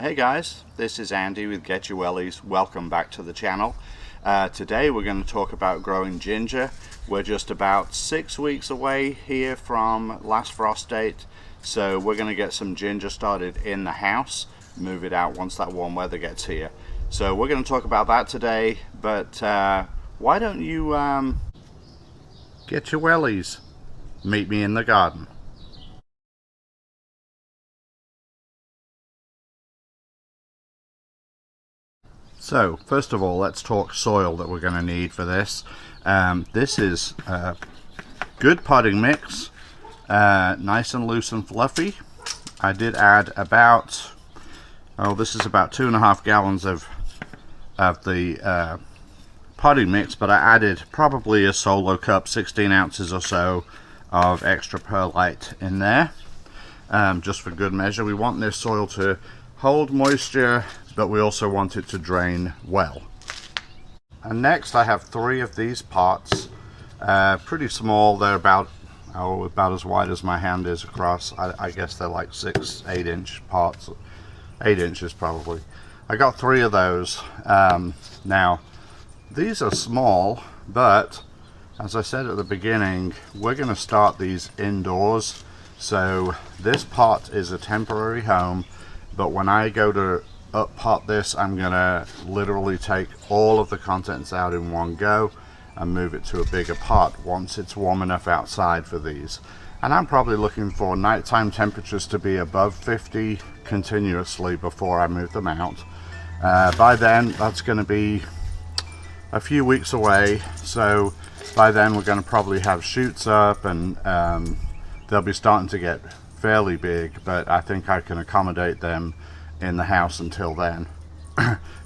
Hey guys, this is Andy with Get Your Wellies. Welcome back to the channel. Today we're going to talk about growing ginger. We're just about 6 weeks away here from last frost date, so we're going to get some ginger started in the house, move it out once that warm weather gets here. So we're going to talk about that today, but why don't you get your wellies, meet me in the garden. So first of all, let's talk soil that we're going to need for this. This is a good potting mix, nice and loose and fluffy. I did add about, this is about 2.5 gallons of the potting mix, but I added probably a solo cup, 16 ounces or so of extra perlite in there, just for good measure. We want this soil to hold moisture, but we also want it to drain well. And next I have 3 of these pots, pretty small. They're about as wide as my hand is across. I guess they're like 6-8 inch pots, 8 inches probably. I got 3 of those. Now these are small, but as I said at the beginning, we're going to start these indoors, so this pot is a temporary home, but when I go to up pot this, I'm gonna literally take all of the contents out in one go and move it to a bigger pot once it's warm enough outside for these. And I'm probably looking for nighttime temperatures to be above 50 continuously before I move them out. By then, that's going to be a few weeks away, so by then we're going to probably have shoots up, and they'll be starting to get fairly big, but I think I can accommodate them in the house until then.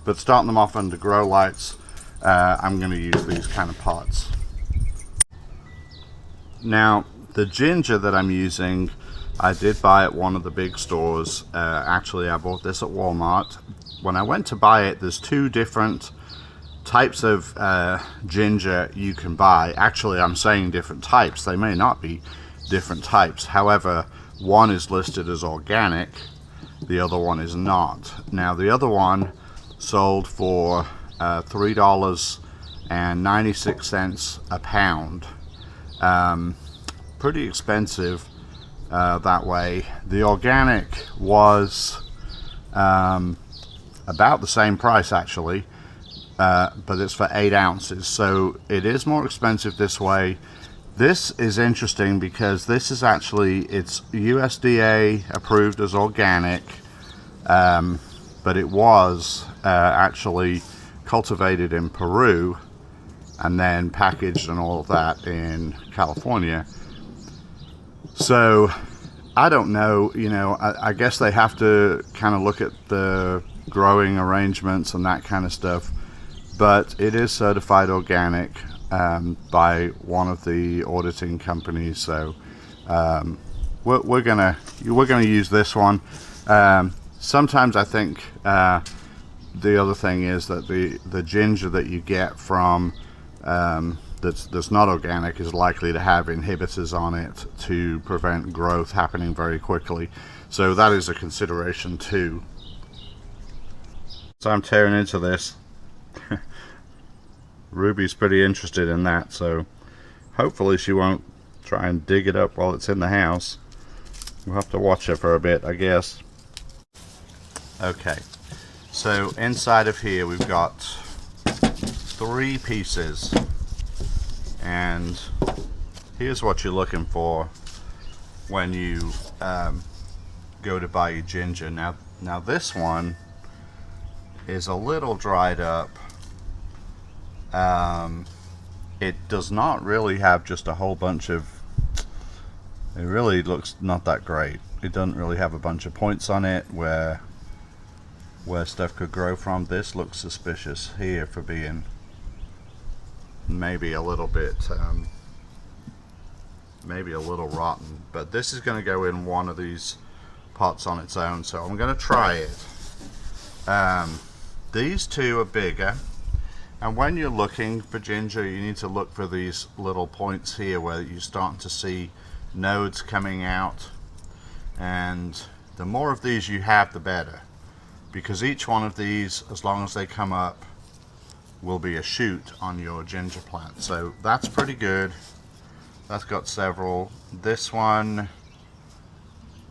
But starting them off under grow lights, I'm going to use these kind of pots. Now the ginger that I'm using, I did buy at one of the big stores. Actually I bought this at Walmart. When I went to buy it, there's 2 different types of ginger you can buy. Actually, I'm saying different types, they may not be different types. However, one is listed as organic, the other one is not. Now the other one sold for $3.96 a pound. Pretty expensive that way. The organic was about the same price actually, but it's for 8 ounces, so it is more expensive this way. This is interesting because this is actually, it's USDA approved as organic, but it was actually cultivated in Peru and then packaged and all of that in California. So I don't know, I guess they have to kind of look at the growing arrangements and that kind of stuff, but it is certified organic by one of the auditing companies, so we're gonna use this one. Sometimes I think the other thing is that the ginger that you get from that's not organic is likely to have inhibitors on it to prevent growth happening very quickly, so that is a consideration too. So I'm tearing into this. Ruby's pretty interested in that, so hopefully she won't try and dig it up while it's in the house. We'll have to watch her for a bit, I guess. Okay, so inside of here we've got 3 pieces, and here's what you're looking for when you go to buy your ginger. Now this one is a little dried up. It does not really have just a whole bunch of, it really looks not that great. It doesn't really have a bunch of points on it where stuff could grow from. This looks suspicious here for being maybe a little bit maybe a little rotten, but this is going to go in one of these pots on its own, so I'm going to try it. These 2 are bigger. And when you're looking for ginger, you need to look for these little points here where you're starting to see nodes coming out, and the more of these you have, the better, because each one of these, as long as they come up, will be a shoot on your ginger plant. So that's pretty good. That's got several. This one,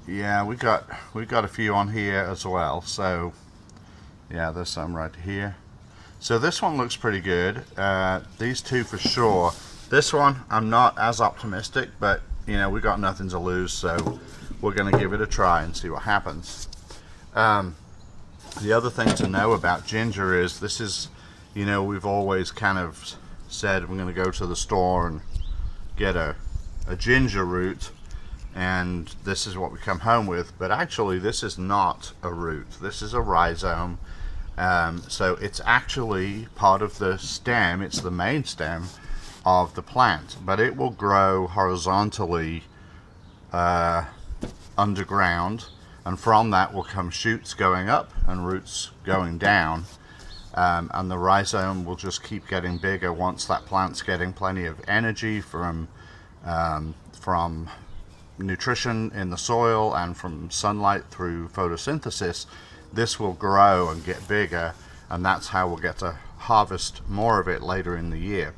yeah, we got a few on here as well. So yeah, there's some right here. So this one looks pretty good. These two for sure. This one, I'm not as optimistic, but you know, we got nothing to lose, so we're going to give it a try and see what happens. The other thing to know about ginger is this is, you know, we've always kind of said we're going to go to the store and get a ginger root, and this is what we come home with, but actually this is not a root. This is a rhizome. So it's actually part of the stem. It's the main stem of the plant, but it will grow horizontally underground, and from that will come shoots going up and roots going down, and the rhizome will just keep getting bigger once that plant's getting plenty of energy from nutrition in the soil and from sunlight through photosynthesis. This will grow and get bigger, and that's how we'll get to harvest more of it later in the year.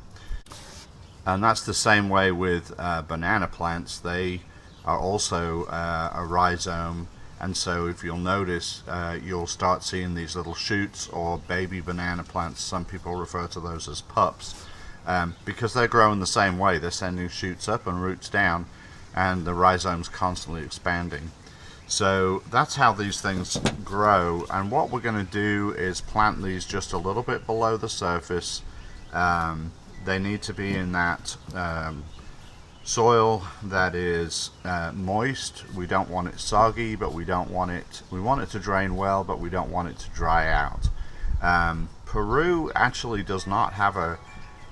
And that's the same way with banana plants. They are also a rhizome, and so if you'll notice, you'll start seeing these little shoots or baby banana plants. Some people refer to those as pups, because they're growing the same way. They're sending shoots up and roots down, and the rhizome's constantly expanding. So that's how these things grow, and what we're going to do is plant these just a little bit below the surface. They need to be in that soil that is moist. We don't want it soggy, but we want it to drain well, but we don't want it to dry out. Peru actually does not have a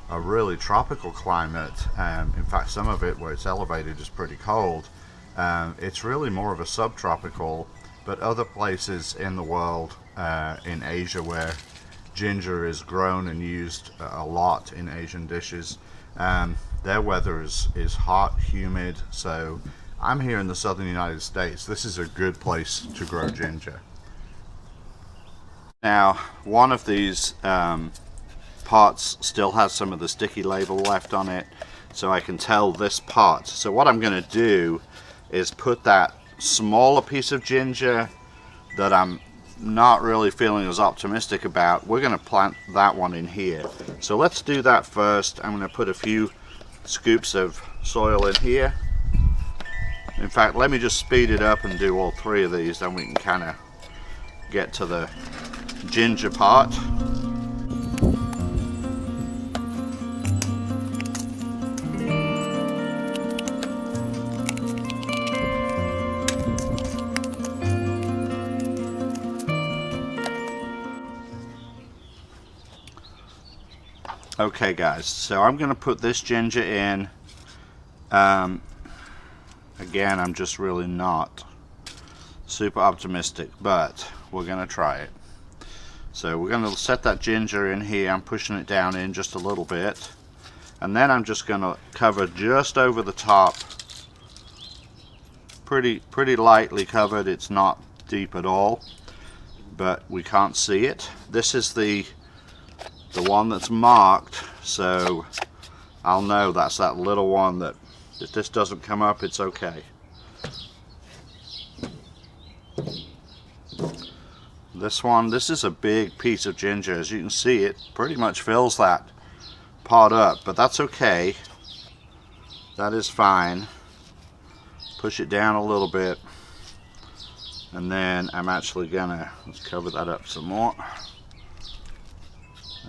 really tropical climate. In fact, some of it where it's elevated is pretty cold. It's really more of a subtropical, but other places in the world, in Asia, where ginger is grown and used a lot in Asian dishes, their weather is hot, humid. So I'm here in the southern United States. This is a good place to grow ginger. Now, one of these pots still has some of the sticky label left on it, so I can tell this pot. So what I'm going to do is put that smaller piece of ginger that I'm not really feeling as optimistic about, we're going to plant that one in here. So let's do that first. I'm going to put a few scoops of soil in here. In fact, let me just speed it up and do all three of these, then we can kind of get to the ginger part. Okay guys, so I'm going to put this ginger in. Again, I'm just really not super optimistic, but we're going to try it. So we're going to set that ginger in here. I'm pushing it down in just a little bit, and then I'm just going to cover just over the top, pretty lightly covered. It's not deep at all, but we can't see it. This is the one that's marked, so I'll know that's that little one that if this doesn't come up, it's okay. This is a big piece of ginger. As you can see, it pretty much fills that pot up, but that's okay. That is fine. Push it down a little bit, and then I'm actually gonna, let's cover that up some more.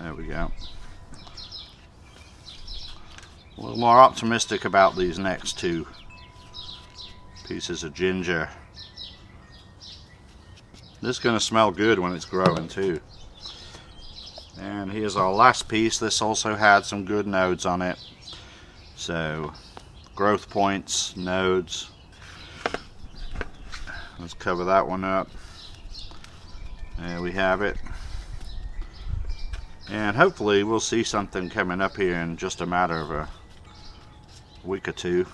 There we go. A little more optimistic about these next two pieces of ginger. This is going to smell good when it's growing too. And here's our last piece. This also had some good nodes on it. So, growth points, nodes. Let's cover that one up. There we have it. And hopefully we'll see something coming up here in just a matter of a week or two.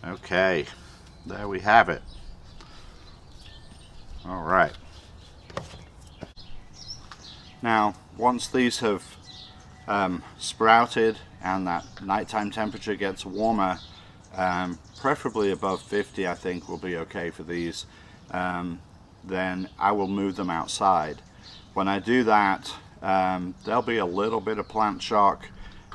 Okay, there we have it. Alright, Now, once these have sprouted and that nighttime temperature gets warmer, preferably above 50, I think will be okay for these, then I will move them outside. When I do that, there'll be a little bit of plant shock,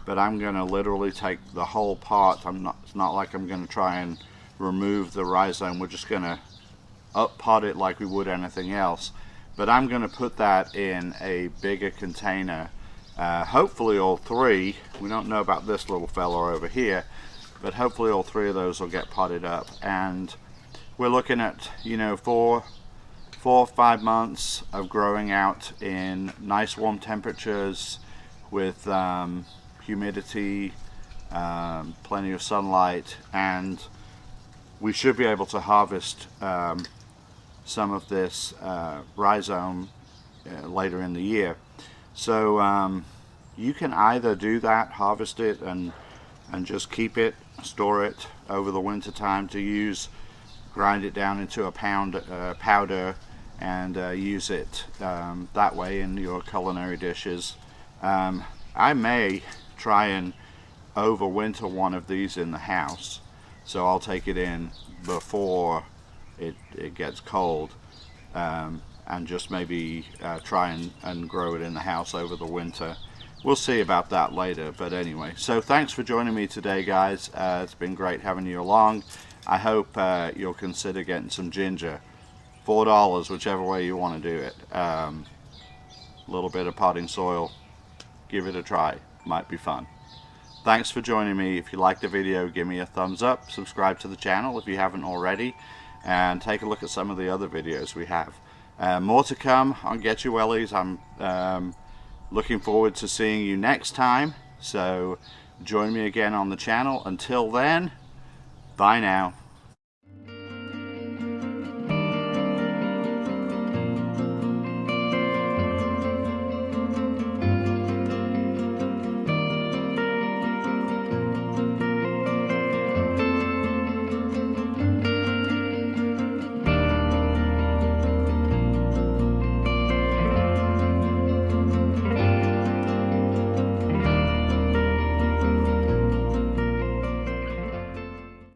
but I'm going to literally take the whole pot. It's not like I'm going to try and remove the rhizome. We're just going to up pot it like we would anything else. But I'm going to put that in a bigger container. Hopefully all three. We don't know about this little fella over here, but hopefully all three of those will get potted up. And we're looking at, you know, 4 or 5 months of growing out in nice warm temperatures with humidity, plenty of sunlight, and we should be able to harvest some of this rhizome later in the year. So you can either do that, harvest it and just keep it, store it over the winter time to use, grind it down into a powder and use it that way in your culinary dishes. I may try and overwinter one of these in the house, so I'll take it in before it gets cold, and just maybe try and grow it in the house over the winter. We'll see about that later, but anyway, so thanks for joining me today, guys. It's been great having you along. I hope you'll consider getting some ginger. $4, whichever way you want to do it. A little bit of potting soil, give it a try, might be fun. Thanks for joining me. If you liked the video, give me a thumbs up, subscribe to the channel if you haven't already, and take a look at some of the other videos we have. More to come on Get Your Wellies. I'm looking forward to seeing you next time, so join me again on the channel. Until then, bye now.